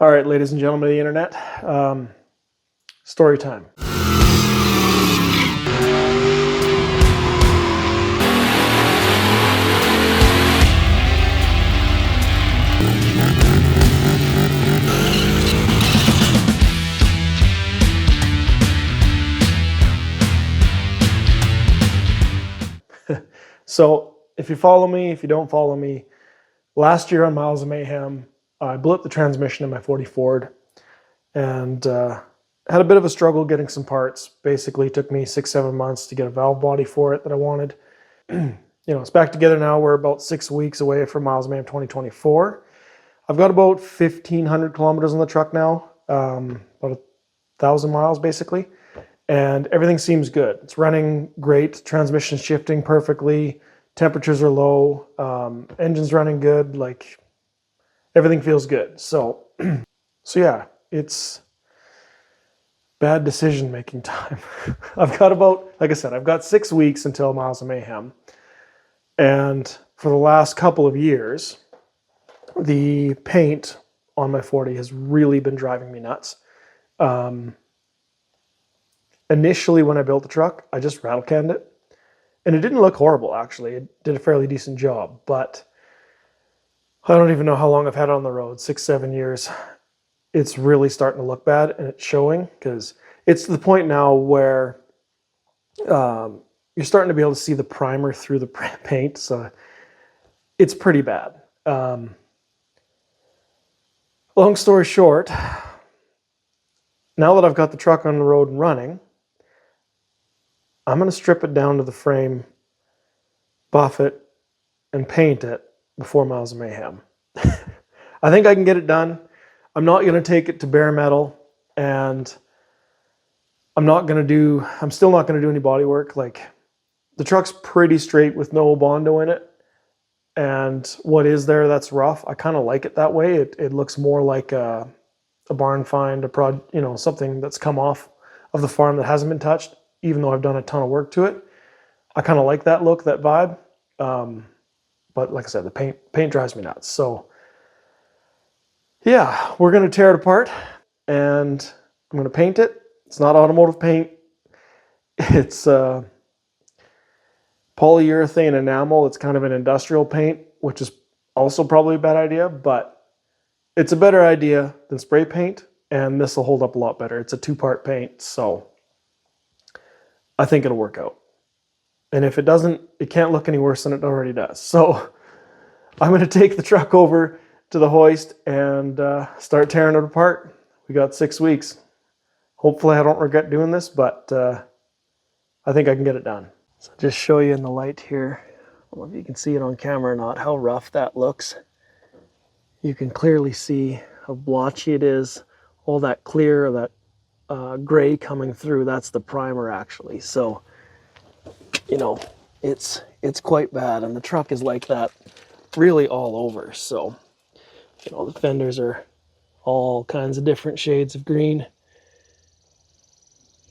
All right, ladies and gentlemen of the internet, story time. So if you follow me, if you don't follow me, last year on Miles of Mayhem, I blew up the transmission in my 40 Ford and had a bit of a struggle getting some parts. Basically, it took me 6-7 months to get a valve body for it that I wanted. It's back together now. We're about 6 weeks away from Miles of Mayhem 2024. I've got about 1,500 kilometers on the truck now, about 1,000 miles basically, and everything seems good. It's running great, transmission shifting perfectly, temperatures are low, engine's running good, like everything feels good. So yeah, it's bad decision making time. I've got about, like I said, I've got 6 weeks until Miles of Mayhem. And for the last couple of years, the paint on my 40 has really been driving me nuts. Initially, when I built the truck, I just rattle canned it. And it didn't look horrible, actually. It did a fairly decent job. But I don't even know how long I've had it on the road, 6-7 years. It's really starting to look bad, and it's showing, because it's to the point now where you're starting to be able to see the primer through the paint. So it's pretty bad. Long story short, now that I've got the truck on the road and running, I'm going to strip it down to the frame, buff it, and paint it before Miles of Mayhem. I think I can get it done. I'm not going to take it to bare metal, and I'm still not going to do any body work. Like, the truck's pretty straight with no Bondo in it. And what is there that's rough, I kind of like it that way. It looks more like a barn find, something that's come off of the farm that hasn't been touched, even though I've done a ton of work to it. I kind of like that look, that vibe. But like I said, the paint drives me nuts. So yeah, we're going to tear it apart and I'm going to paint it. It's not automotive paint. It's polyurethane enamel. It's kind of an industrial paint, which is also probably a bad idea, but it's a better idea than spray paint, and this will hold up a lot better. It's a 2-part paint, so I think it'll work out. And if it doesn't, it can't look any worse than it already does. So I'm going to take the truck over to the hoist and start tearing it apart. We got 6 weeks. Hopefully I don't regret doing this, but I think I can get it done. So just show you in the light here, I don't know if you can see it on camera or not, how rough that looks. You can clearly see how blotchy it is. All that clear, that gray coming through, that's the primer actually. So, it's quite bad, and the truck is like that really all over. So, the fenders are all kinds of different shades of green.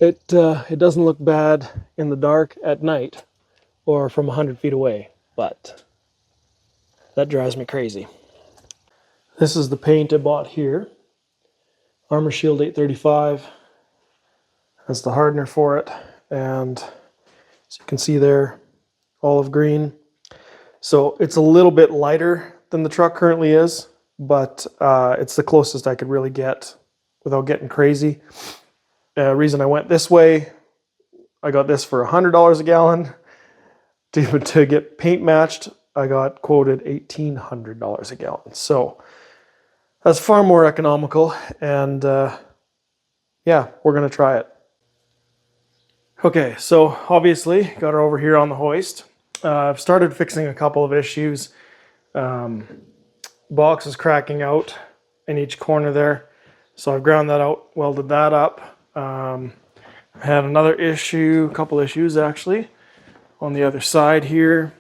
It doesn't look bad in the dark at night or from 100 feet away, but that drives me crazy. This is the paint I bought here. Armor Shield 835. That's the hardener for it. And as you can see there, olive green. So it's a little bit lighter than the truck currently is, but it's the closest I could really get without getting crazy. Reason I went this way, I got this for $100 a gallon. To get paint matched, I got quoted $1,800 a gallon. So that's far more economical, and yeah, we're going to try it. Okay, so obviously got her over here on the hoist. I've started fixing a couple of issues. Box is cracking out in each corner there, so I've ground that out, welded that up. I had another issue, a couple issues actually, on the other side here.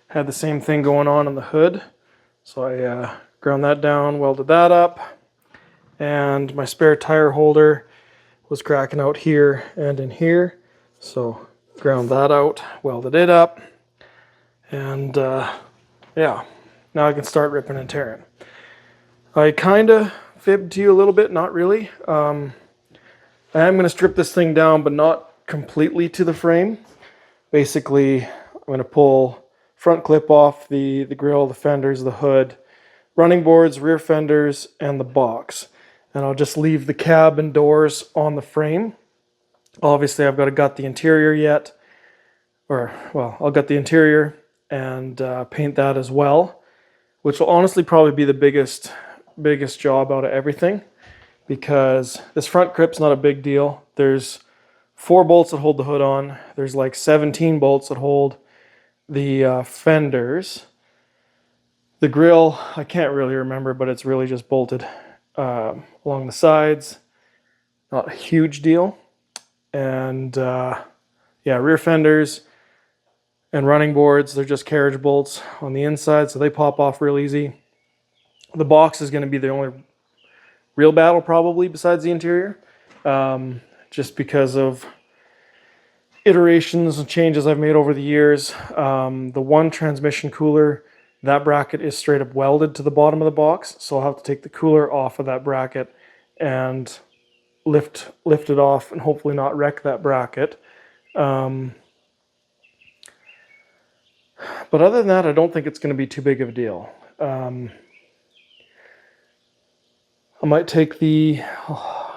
Had the same thing going on the hood, so I ground that down, welded that up, and my spare tire holder was cracking out here and in here, so ground that out, welded it up, and yeah, now I can start ripping and tearing. I kind of fib to you a little bit, not really. I am going to strip this thing down, but not completely to the frame. Basically, I'm going to pull front clip off the grill, the fenders, the hood, running boards, rear fenders, and the box. And I'll just leave the cab and doors on the frame. Obviously, I've got to gut the interior yet. I'll gut the interior and paint that as well, which will honestly probably be the biggest job out of everything, because this front grip's not a big deal. There's 4 bolts that hold the hood on. There's like 17 bolts that hold the fenders. The grill, I can't really remember, but it's really just bolted along the sides. Not a huge deal. And rear fenders and running boards, they're just carriage bolts on the inside, so they pop off real easy. The box is going to be the only real battle probably besides the interior, just because of iterations and changes I've made over the years. The one transmission cooler, that bracket is straight up welded to the bottom of the box, so I'll have to take the cooler off of that bracket and lift it off and hopefully not wreck that bracket. But other than that, I don't think it's going to be too big of a deal. I might take the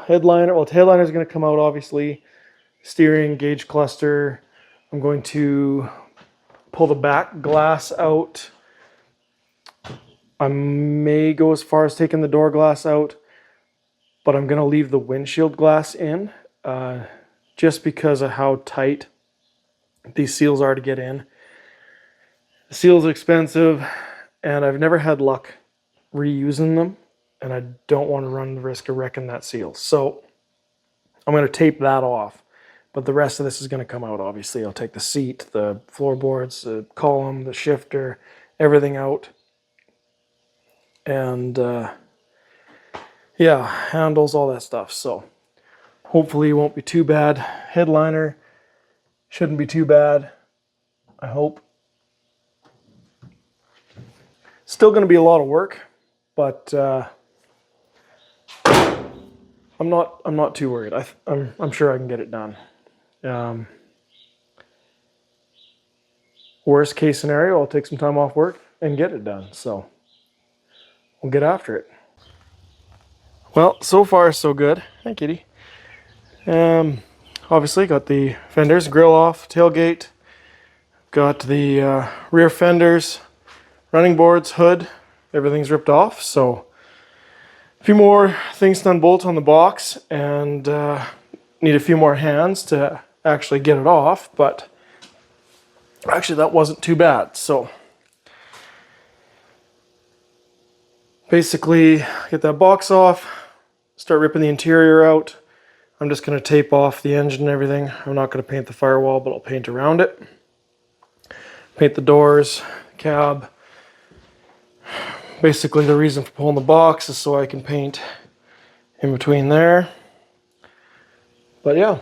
headliner. Well, the headliner is going to come out, obviously. Steering, gauge cluster. I'm going to pull the back glass out. I may go as far as taking the door glass out, but I'm going to leave the windshield glass in, just because of how tight these seals are to get in. The seals are expensive, and I've never had luck reusing them, and I don't want to run the risk of wrecking that seal. So I'm going to tape that off, but the rest of this is going to come out, obviously. I'll take the seat, the floorboards, the column, the shifter, everything out. And handles, all that stuff. So hopefully it won't be too bad. Headliner shouldn't be too bad, I hope. Still going to be a lot of work, but I'm not too worried. I'm sure I can get it done. Worst case scenario, I'll take some time off work and get it done. So we'll get after it. Well, so far so good. Hi, kitty. Obviously got the fenders, grill off, tailgate. Got the rear fenders, running boards, hood. Everything's ripped off. So a few more things to unbolt on the box, and need a few more hands to actually get it off. But actually, that wasn't too bad. So basically, get that box off. Start ripping the interior out. I'm just going to tape off the engine and everything. I'm not going to paint the firewall, but I'll paint around it. Paint the doors, cab. Basically, the reason for pulling the box is so I can paint in between there. But yeah,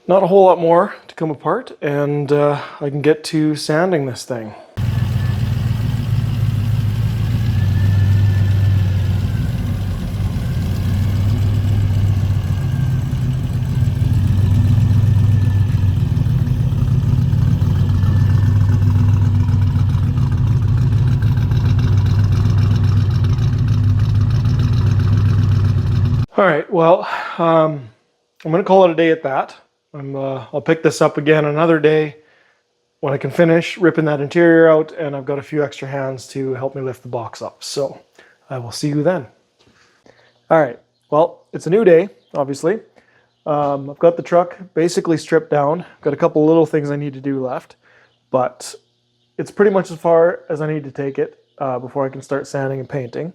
not a whole lot more to come apart, and I can get to sanding this thing. All right, well, I'm going to call it a day at that. I'll pick this up again another day when I can finish ripping that interior out, and I've got a few extra hands to help me lift the box up. So I will see you then. All right, well, it's a new day, obviously. I've got the truck basically stripped down. I've got a couple little things I need to do left, but it's pretty much as far as I need to take it before I can start sanding and painting.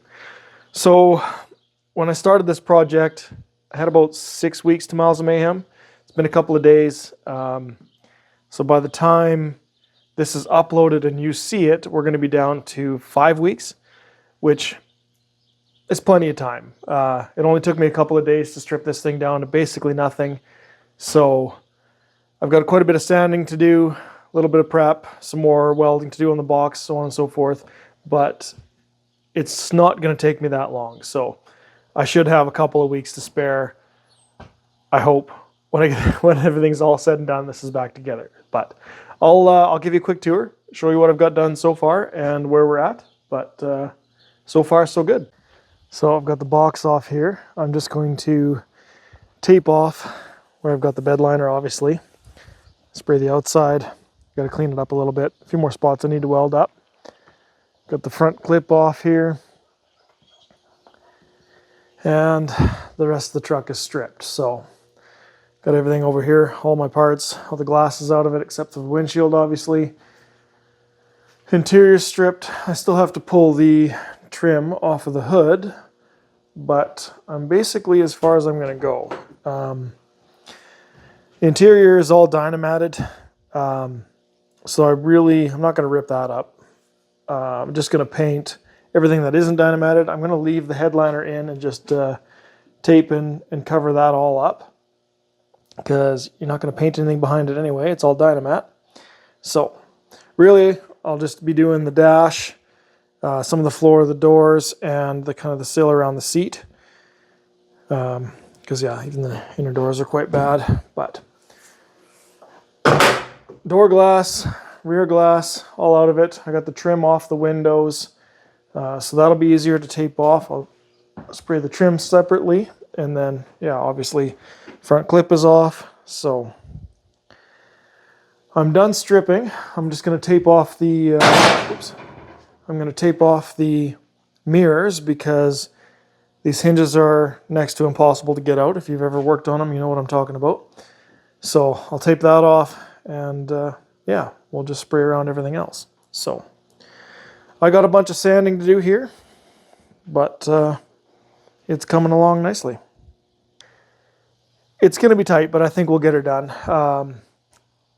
So when I started this project, I had about 6 weeks to Miles of Mayhem. It's been a couple of days. So by the time this is uploaded and you see it, we're going to be down to 5 weeks, which is plenty of time. It only took me a couple of days to strip this thing down to basically nothing. So I've got quite a bit of sanding to do, a little bit of prep, some more welding to do on the box, so on and so forth. But it's not going to take me that long. So I should have a couple of weeks to spare. I hope when everything's all said and done, this is back together. But I'll give you a quick tour, show you what I've got done so far and where we're at. But so far, so good. So I've got the box off here. I'm just going to tape off where I've got the bed liner, obviously. Spray the outside. Got to clean it up a little bit. A few more spots I need to weld up. Got the front clip off here. And the rest of the truck is stripped. So got everything over here, all my parts, all the glass is out of it except for the windshield, obviously. Interior stripped. I still have to pull the trim off of the hood, but I'm basically as far as I'm going to go. The interior is all Dynamatted, so I'm not going to rip that up. I'm just going to paint everything that isn't Dynamatted. I'm going to leave the headliner in and just tape and cover that all up, because you're not going to paint anything behind it anyway. It's all Dynamat. So really, I'll just be doing the dash, some of the floor of the doors, and the kind of the sill around the seat. Because yeah, even the inner doors are quite bad. But door glass, rear glass, all out of it. I got the trim off the windows, so that'll be easier to tape off. I'll spray the trim separately, and then yeah, obviously front clip is off. So I'm done stripping. I'm just going to tape off the I'm going to tape off the mirrors, because these hinges are next to impossible to get out. If you've ever worked on them, you know what I'm talking about. So I'll tape that off, and yeah, we'll just spray around everything else. So I got a bunch of sanding to do here, but it's coming along nicely. It's going to be tight, but I think we'll get her done.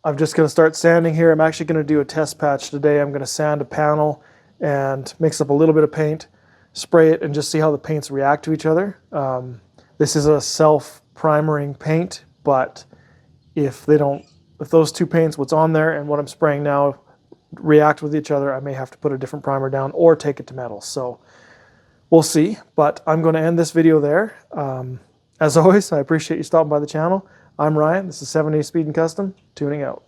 I'm just going to start sanding here. I'm actually going to do a test patch today. I'm going to sand a panel and mix up a little bit of paint, spray it, and just see how the paints react to each other. This is a self-primering paint, but if those two paints, what's on there and what I'm spraying now, react with each other, I may have to put a different primer down or take it to metal. So we'll see, but I'm going to end this video there. As always, I appreciate you stopping by the channel. I'm Ryan. This is 7A Speed and Custom, tuning out.